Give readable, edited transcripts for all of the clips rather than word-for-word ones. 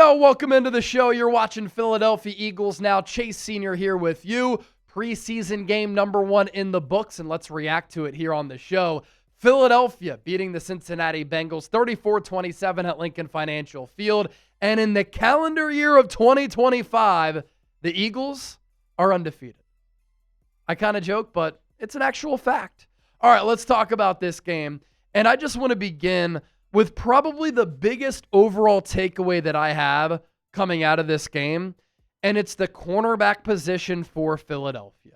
Yo, welcome into the show. You're watching Philadelphia Eagles Now. Chase Sr. here with you. Preseason game number 1 in the books, and let's react to it here on the show. Philadelphia beating the Cincinnati Bengals 34-27 at Lincoln Financial Field. And in the calendar year of 2025, the Eagles are undefeated. I kind of joke, but it's an actual fact. All right, let's talk about this game. And I just want to begin with probably the biggest overall takeaway that I have coming out of this game, and it's the cornerback position for Philadelphia.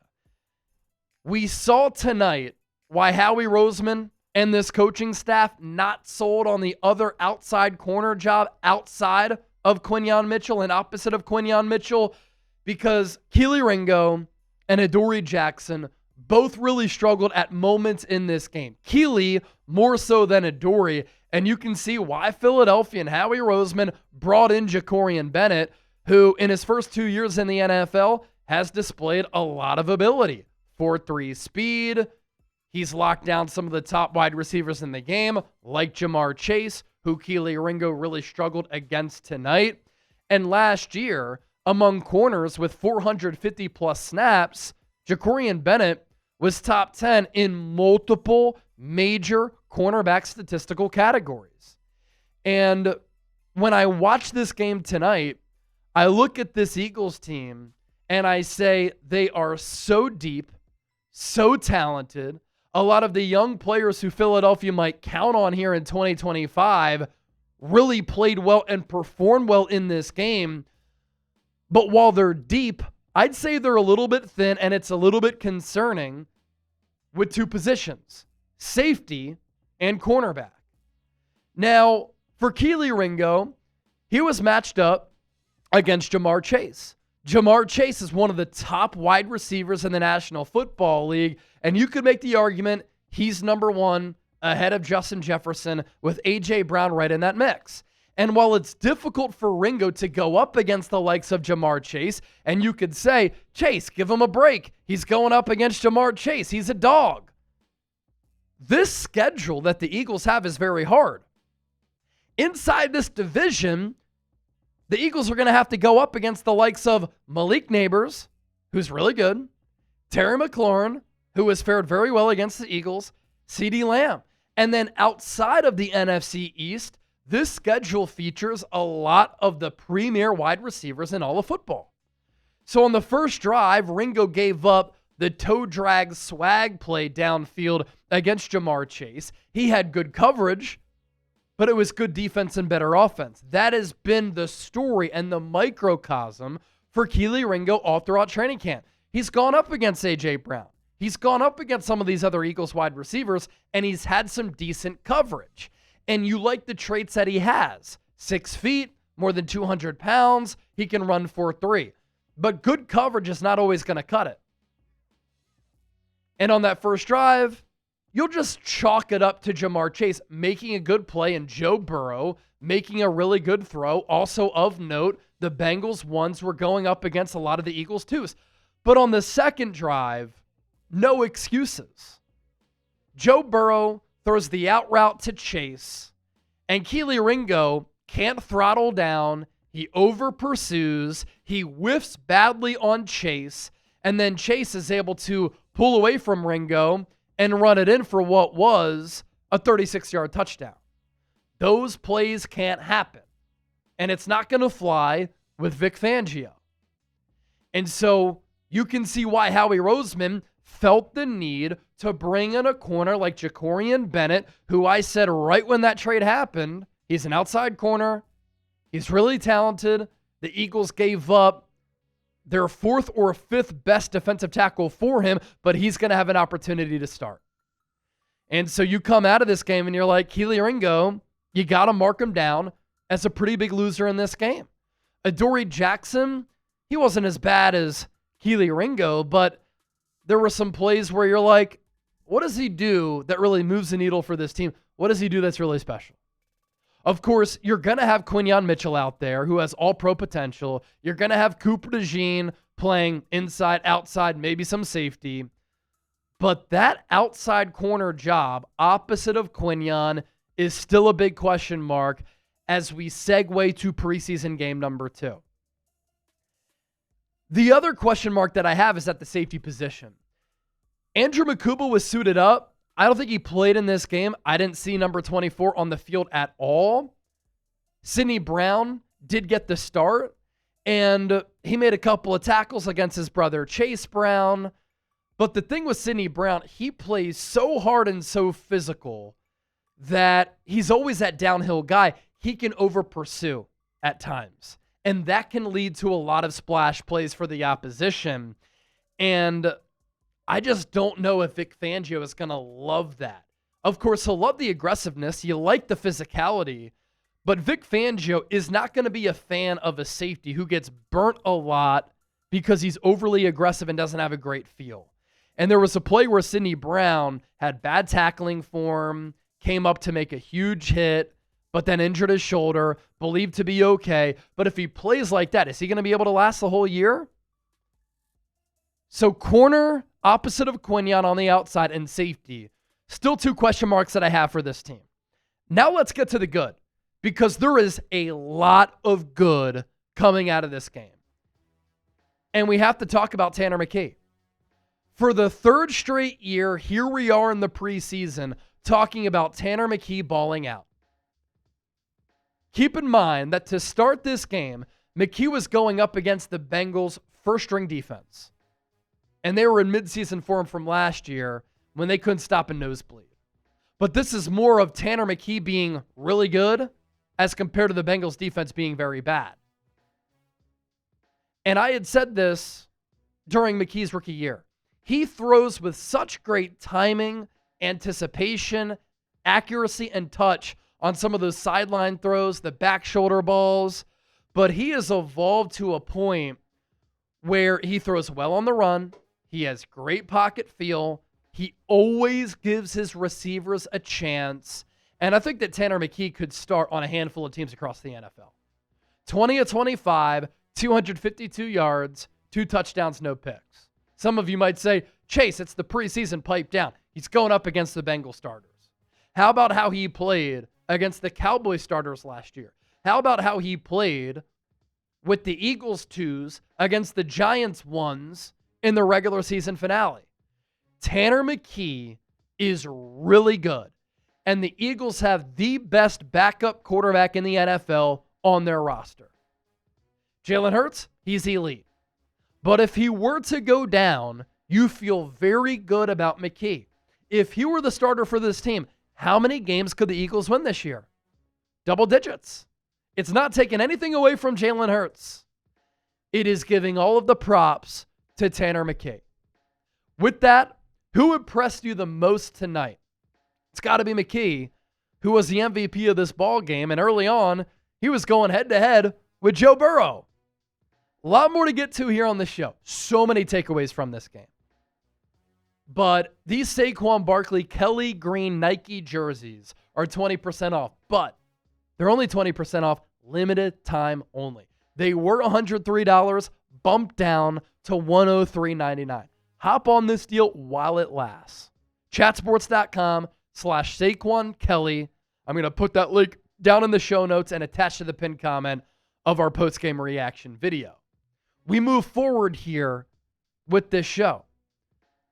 We saw tonight why Howie Roseman and this coaching staff not sold on the other outside corner job outside of Quinyon Mitchell and opposite of Quinyon Mitchell, because Keely Ringo and Adoree Jackson both really struggled at moments in this game. Keely more so than Adoree, and you can see why Philadelphia and Howie Roseman brought in Jakorian Bennett, who in his first 2 years in the NFL has displayed a lot of ability. 4.3 speed. He's locked down some of the top wide receivers in the game, like Ja'Marr Chase, who Kelee Ringo really struggled against tonight. And last year, among corners with 450-plus snaps, Jakorian Bennett was top 10 in multiple major cornerback statistical categories. And when I watch this game tonight, I look at this Eagles team and I say they are so deep, so talented. A lot of the young players who Philadelphia might count on here in 2025 really played well and performed well in this game. But while they're deep, I'd say they're a little bit thin, and it's a little bit concerning with two positions, safety and cornerback. Now, for Keely Ringo, he was matched up against Ja'Marr Chase. Ja'Marr Chase is one of the top wide receivers in the National Football League, and you could make the argument he's number one ahead of Justin Jefferson with A.J. Brown right in that mix. And while it's difficult for Ringo to go up against the likes of Ja'Marr Chase, and you could say, Chase, give him a break. He's going up against Ja'Marr Chase. He's a dog. This schedule that the Eagles have is very hard. Inside this division, the Eagles are going to have to go up against the likes of Malik Neighbors, who's really good, Terry McLaurin, who has fared very well against the Eagles, CeeDee Lamb. And then outside of the NFC East, this schedule features a lot of the premier wide receivers in all of football. So on the first drive, Ringo gave up the toe drag swag play downfield against Ja'Marr Chase. He had good coverage, but it was good defense and better offense. That has been the story and the microcosm for Kelee Ringo all throughout training camp. He's gone up against A.J. Brown. He's gone up against some of these other Eagles wide receivers, and he's had some decent coverage. And you like the traits that he has. 6 feet, more than 200 pounds. He can run 4.3. But good coverage is not always going to cut it. And on that first drive, you'll just chalk it up to Ja'Marr Chase making a good play and Joe Burrow making a really good throw. Also of note, the Bengals ones were going up against a lot of the Eagles twos. But on the second drive, no excuses. Joe Burrow throws the out route to Chase, and Keely Ringo can't throttle down. He over pursues. He whiffs badly on Chase, and then Chase is able to pull away from Ringo and run it in for what was a 36-yard touchdown. Those plays can't happen, and it's not going to fly with Vic Fangio. And so you can see why Howie Roseman felt the need to bring in a corner like Jakorian Bennett, who I said right when that trade happened, he's an outside corner. He's really talented. The Eagles gave up their 4th or 5th best defensive tackle for him, but he's going to have an opportunity to start. And so you come out of this game and you're like, Keely Ringo, you got to mark him down as a pretty big loser in this game. Adoree Jackson, he wasn't as bad as Keely Ringo, but there were some plays where you're like, what does he do that really moves the needle for this team? What does he do that's really special? Of course, you're going to have Quinyon Mitchell out there who has all-pro potential. You're going to have Cooper DeJean playing inside, outside, maybe some safety. But that outside corner job opposite of Quinyon is still a big question mark. as we segue to preseason game number 2. The other question mark that I have is at the safety position. Andrew Mukuba was suited up. I don't think he played in this game. I didn't see number 24 on the field at all. Sidney Brown did get the start, and he made a couple of tackles against his brother Chase Brown. But the thing with Sidney Brown, he plays so hard and so physical that he's always that downhill guy. He can over-pursue at times, and that can lead to a lot of splash plays for the opposition. And I just don't know if Vic Fangio is going to love that. Of course, he'll love the aggressiveness. You like the physicality. But Vic Fangio is not going to be a fan of a safety who gets burnt a lot because he's overly aggressive and doesn't have a great feel. And there was a play where Sidney Brown had bad tackling form, came up to make a huge hit, but then injured his shoulder, believed to be okay. But if he plays like that, is he going to be able to last the whole year? So corner, opposite of Quinion on the outside, and safety. Still 2 question marks that I have for this team. Now let's get to the good, because there is a lot of good coming out of this game. And we have to talk about Tanner McKee. For the 3rd straight year, here we are in the preseason talking about Tanner McKee balling out. Keep in mind that to start this game, McKee was going up against the Bengals' first-string defense. And they were in midseason form from last year when they couldn't stop a nosebleed. But this is more of Tanner McKee being really good as compared to the Bengals' defense being very bad. And I had said this during McKee's rookie year. He throws with such great timing, anticipation, accuracy, and touch on some of those sideline throws, the back shoulder balls. But he has evolved to a point where he throws well on the run. He has great pocket feel. He always gives his receivers a chance. And I think that Tanner McKee could start on a handful of teams across the NFL. 20 of 25, 252 yards, 2 touchdowns, no picks. Some of you might say, Chase, it's the preseason, pipe down. He's going up against the Bengals starters. How about how he played against the Cowboys starters last year? How about how he played with the Eagles 2s against the Giants 1s in the regular season finale? Tanner McKee is really good. And the Eagles have the best backup quarterback in the NFL on their roster. Jalen Hurts, he's elite. But if he were to go down, you feel very good about McKee. If he were the starter for this team, how many games could the Eagles win this year? Double digits. It's not taking anything away from Jalen Hurts. It is giving all of the props to Tanner McKee. With that, who impressed you the most tonight? It's got to be McKee, who was the MVP of this ball game, and early on, he was going head-to-head with Joe Burrow. A lot more to get to here on the show. So many takeaways from this game. But these Saquon Barkley Kelly Green Nike jerseys are 20% off, but they're only 20% off, limited time only. They were $103, bumped down to $103.99. Hop on this deal while it lasts. Chatsports.com/Saquon Kelly. I'm going to put that link down in the show notes and attach to the pinned comment of our post-game reaction video. We move forward here with this show.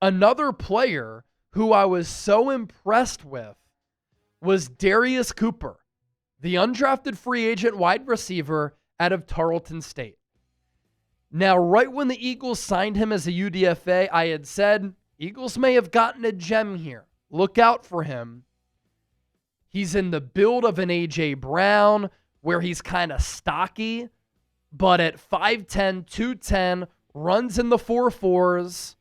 Another player who I was so impressed with was Darius Cooper, the undrafted free agent wide receiver out of Tarleton State. Now, right when the Eagles signed him as a UDFA, I had said, Eagles may have gotten a gem here. Look out for him. He's in the build of an A.J. Brown, where he's kind of stocky, but at 5'10", 210, runs in the 4.4s,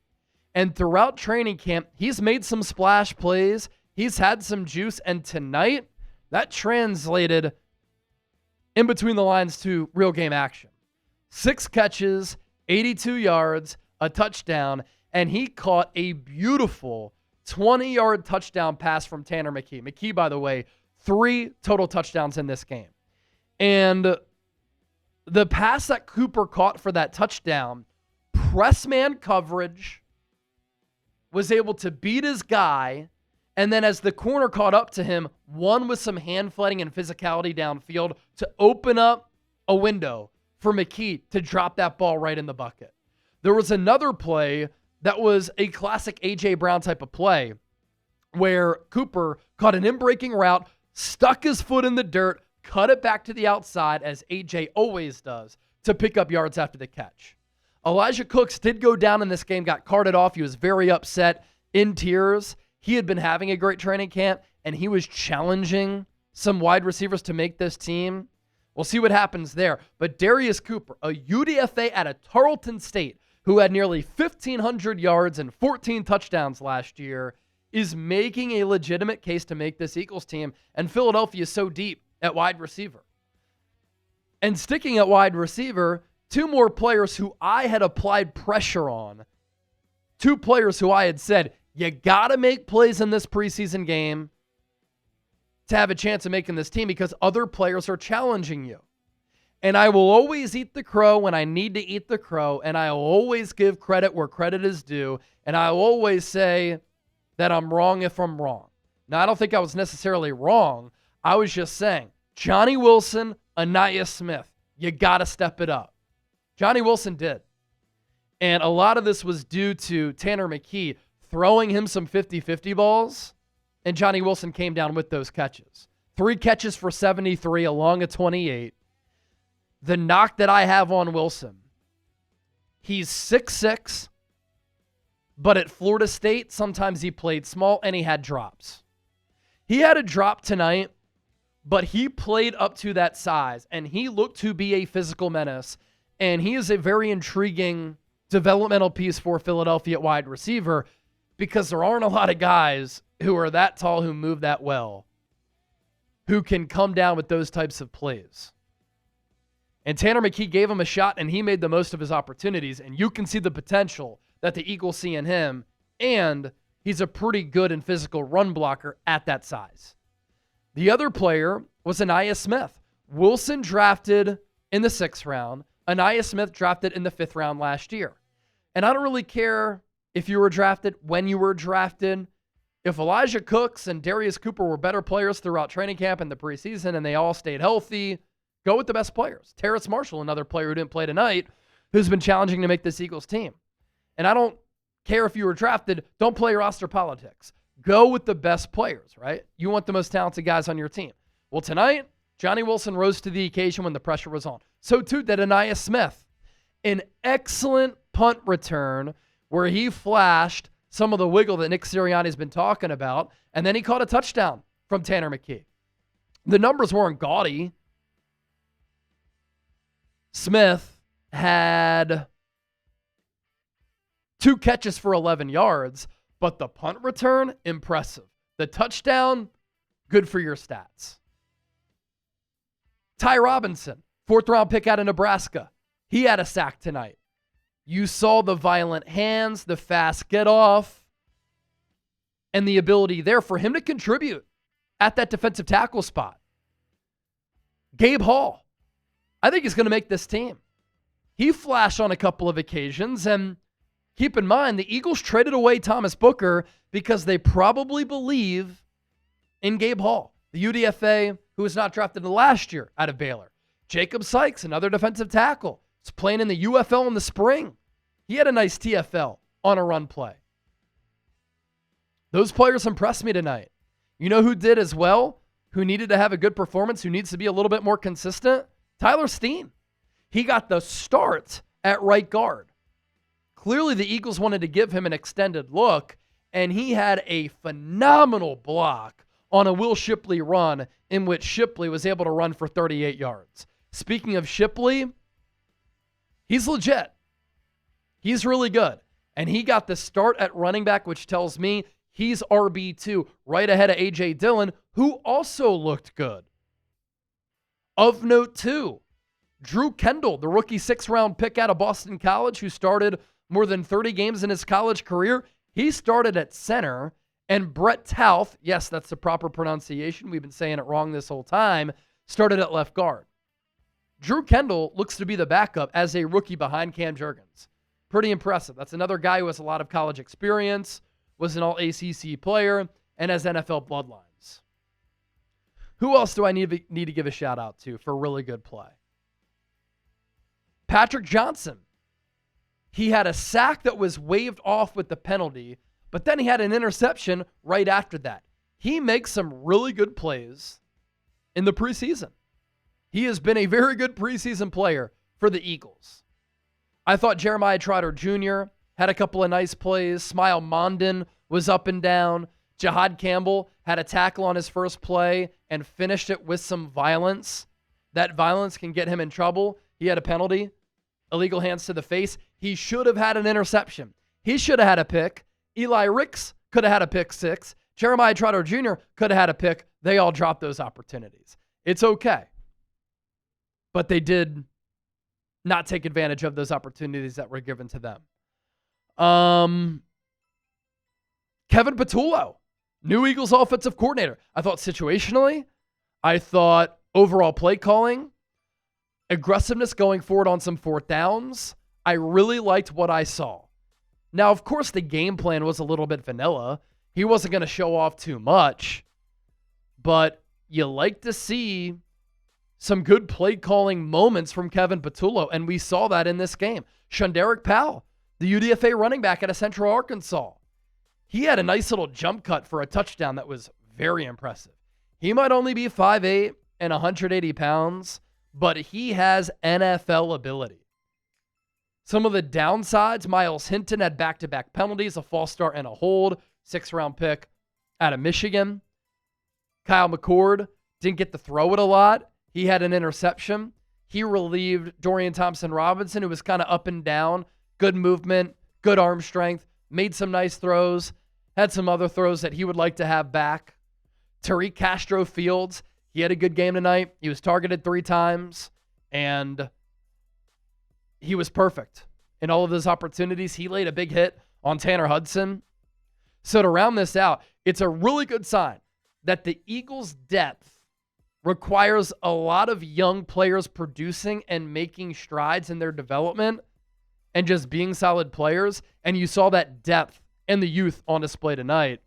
and throughout training camp, he's made some splash plays. He's had some juice, and tonight, that translated in between the lines to real game action. 6 catches, 82 yards, a touchdown, and he caught a beautiful 20-yard touchdown pass from Tanner McKee. McKee, by the way, 3 total touchdowns in this game. And the pass that Cooper caught for that touchdown, press man coverage, was able to beat his guy And then as the corner caught up to him, one with some hand fighting and physicality downfield to open up a window for McKee to drop that ball right in the bucket. There was another play that was a classic A.J. Brown type of play where Cooper caught an in-breaking route, stuck his foot in the dirt, cut it back to the outside, as A.J. always does, to pick up yards after the catch. Elijah Cooks did go down in this game, got carted off. He was very upset, in tears. He had been having a great training camp, and he was challenging some wide receivers to make this team. We'll see what happens there. But Darius Cooper, a UDFA out of Tarleton State, who had nearly 1,500 yards and 14 touchdowns last year, is making a legitimate case to make this Eagles team. And Philadelphia is so deep at wide receiver. And sticking at wide receiver, two more players who I had applied pressure on. Two players who I had said, you got to make plays in this preseason game to have a chance of making this team because other players are challenging you. And I will always eat the crow when I need to eat the crow, and I will always give credit where credit is due, and I will always say that I'm wrong if I'm wrong. Now, I don't think I was necessarily wrong. I was just saying, Johnny Wilson, Ainias Smith, you got to step it up. Johnny Wilson did. And a lot of this was due to Tanner McKee throwing him some 50-50 balls, and Johnny Wilson came down with those catches. 3 catches for 73 along a 28. The knock that I have on Wilson, he's 6'6", but at Florida State, sometimes he played small and he had drops. He had a drop tonight, but he played up to that size, and he looked to be a physical menace, and he is a very intriguing developmental piece for Philadelphia at wide receiver because there aren't a lot of guys who are that tall, who move that well, who can come down with those types of plays. And Tanner McKee gave him a shot, and he made the most of his opportunities, and you can see the potential that the Eagles see in him, and he's a pretty good and physical run blocker at that size. The other player was Ainias Smith. Wilson drafted in the 6th round. Ainias Smith drafted in the 5th round last year. And I don't really care if you were drafted, when you were drafted. If Elijah Cooks and Darius Cooper were better players throughout training camp and the preseason and they all stayed healthy, go with the best players. Terrace Marshall, another player who didn't play tonight, who's been challenging to make this Eagles team. And I don't care if you were drafted. Don't play roster politics. Go with the best players, right? You want the most talented guys on your team. Well, tonight, Johnny Wilson rose to the occasion when the pressure was on. So too did Ainias Smith. An excellent punt return where he flashed some of the wiggle that Nick Sirianni's been talking about, and then he caught a touchdown from Tanner McKee. The numbers weren't gaudy. Smith had 2 catches for 11 yards, but the punt return, impressive. The touchdown, good for your stats. Ty Robinson, 4th-round pick out of Nebraska. He had a sack tonight. You saw the violent hands, the fast get-off, and the ability there for him to contribute at that defensive tackle spot. Gabe Hall, I think he's going to make this team. He flashed on a couple of occasions, and keep in mind, the Eagles traded away Thomas Booker because they probably believe in Gabe Hall, the UDFA who was not drafted last year out of Baylor. Jacob Sykes, another defensive tackle, is playing in the UFL in the spring. He had a nice TFL on a run play. Those players impressed me tonight. You know who did as well? Who needed to have a good performance, who needs to be a little bit more consistent? Tyler Steen. He got the start at right guard. Clearly, the Eagles wanted to give him an extended look, and he had a phenomenal block on a Will Shipley run in which Shipley was able to run for 38 yards. Speaking of Shipley, he's legit. He's really good. And he got the start at running back, which tells me he's RB2, right ahead of A.J. Dillon, who also looked good. Of note, too, Drew Kendall, the rookie 6th-round pick out of Boston College, who started more than 30 games in his college career, he started at center. And Brett Tauth, yes, that's the proper pronunciation. We've been saying it wrong this whole time, started at left guard. Drew Kendall looks to be the backup as a rookie behind Cam Jurgens. Pretty impressive. That's another guy who has a lot of college experience, was an all-ACC player, and has NFL bloodlines. Who else do I need to give a shout out to for really good play? Patrick Johnson. He had a sack that was waved off with the penalty, but then he had an interception right after that. He makes some really good plays in the preseason. He has been a very good preseason player for the Eagles. I thought Jeremiah Trotter Jr. had a couple of nice plays. Smile Mondon was up and down. Jahad Campbell had a tackle on his first play and finished it with some violence. That violence can get him in trouble. He had a penalty, illegal hands to the face. He should have had an interception. He should have had a pick. Eli Ricks could have had a pick six. Jeremiah Trotter Jr. could have had a pick. They all dropped those opportunities. It's okay. But they did not take advantage of those opportunities that were given to them. Kevin Patullo, new Eagles offensive coordinator. I thought situationally, I thought overall play calling, aggressiveness going forward on some fourth downs. I really liked what I saw. Now, of course, the game plan was a little bit vanilla. He wasn't going to show off too much, but you like to see some good play calling moments from Kevin Patullo, and we saw that in this game. Shunderick Powell, the UDFA running back out of Central Arkansas. He had a nice little jump cut for a touchdown that was very impressive. He might only be 5'8" and 180 pounds, but he has NFL ability. Some of the downsides, Miles Hinton had back-to-back penalties, a false start and a hold, 6th-round pick out of Michigan. Kyle McCord didn't get to throw it a lot. He had an interception. He relieved Dorian Thompson-Robinson, who was kind of up and down, good movement, good arm strength, made some nice throws, had some other throws that he would like to have back. Tariq Castro-Fields, he had a good game tonight. He was targeted 3 times, and he was perfect in all of those opportunities. He laid a big hit on Tanner Hudson. So to round this out, it's a really good sign that the Eagles' depth requires a lot of young players producing and making strides in their development and just being solid players. And you saw that depth and the youth on display tonight.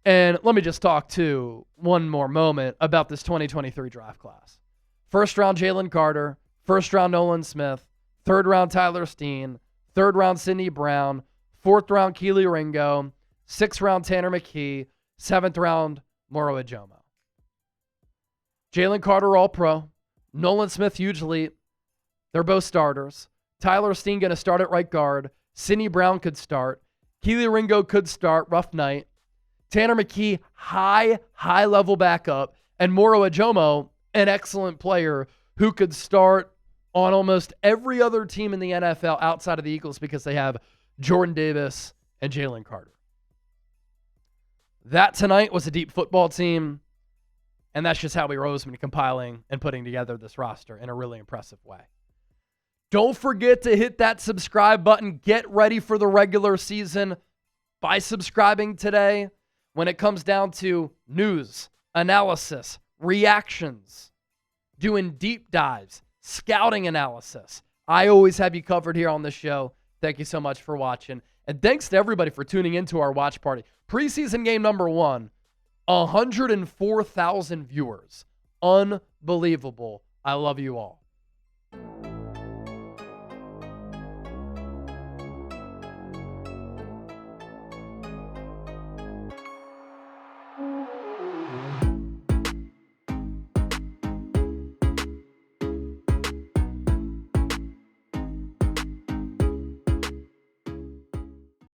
And let me just talk to one more moment about this 2023 draft class. First round, Jalen Carter. First round, Nolan Smith. Third round, Tyler Steen. Third round, Sidney Brown. Fourth round, Keely Ringo. 6th round, Tanner McKee. 7th round, Moro Ajomo. Jalen Carter, all-pro. Nolan Smith, huge leap. They're both starters. Tyler Steen going to start at right guard. Sidney Brown could start. Keely Ringo could start. Rough night. Tanner McKee, high-level backup. And Moro Ajomo, an excellent player who could start on almost every other team in the NFL outside of the Eagles because they have Jordan Davis and Jalen Carter. That tonight was a deep football team. And that's just how we rose when compiling and putting together this roster in a really impressive way. Don't forget to hit that subscribe button. Get ready for the regular season by subscribing today. When it comes down to news, analysis, reactions, doing deep dives, scouting analysis, I always have you covered here on the show. Thank you so much for watching. And thanks to everybody for tuning into our watch party. Preseason game number 1. 104,000 viewers. Unbelievable. I love you all.